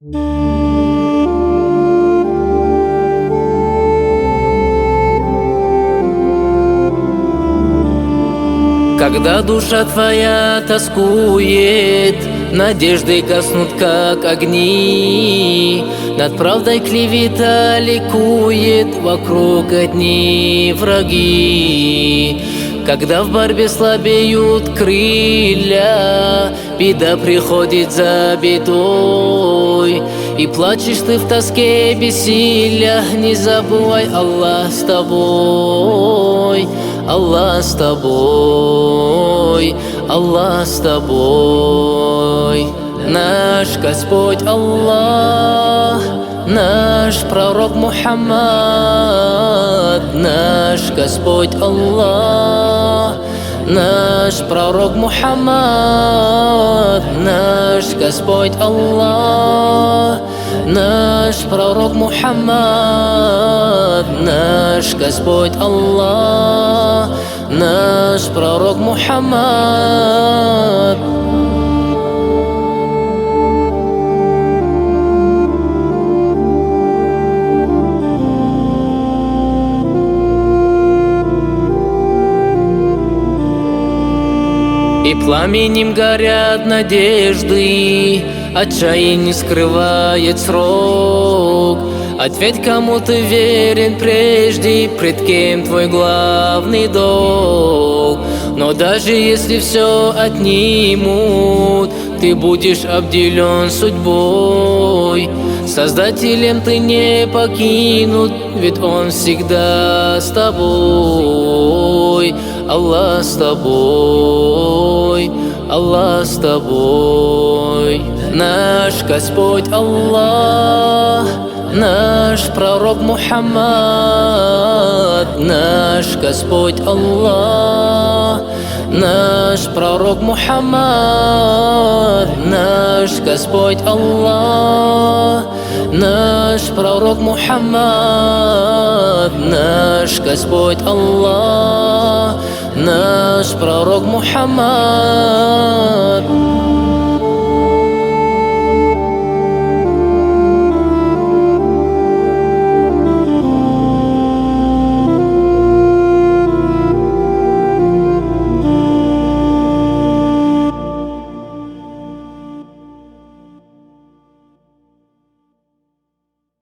Когда душа твоя тоскует, надежды гаснут, как огни. Над правдой клевета ликует, вокруг одни враги. Когда в борьбе слабеют крылья, беда приходит за бедой, и плачешь ты в тоске бессилия. Не забывай, Аллах с тобой, Аллах с тобой, Аллах с тобой. Наш Господь Аллах, наш пророк Мухаммад, наш Господь Аллах, наш пророк Мухаммад, наш Господь Аллах, наш пророк Мухаммад, наш Господь Аллах, наш пророк Мухаммад. И пламенем горят надежды, отчаяние скрывает срок. Ответь, кому ты верен прежде, пред кем твой главный долг. Но даже если все отнимут, ты будешь обделен судьбой. Создателем ты не покинут, ведь Он всегда с тобой. Аллах с тобой, Аллах с тобой. Наш Господь Аллах, наш пророк Мухаммад, наш Господь Аллах, наш пророк Мухаммад, наш Господь Аллах, наш пророк Мухаммад, наш Господь Аллах, наш пророк Мухаммад.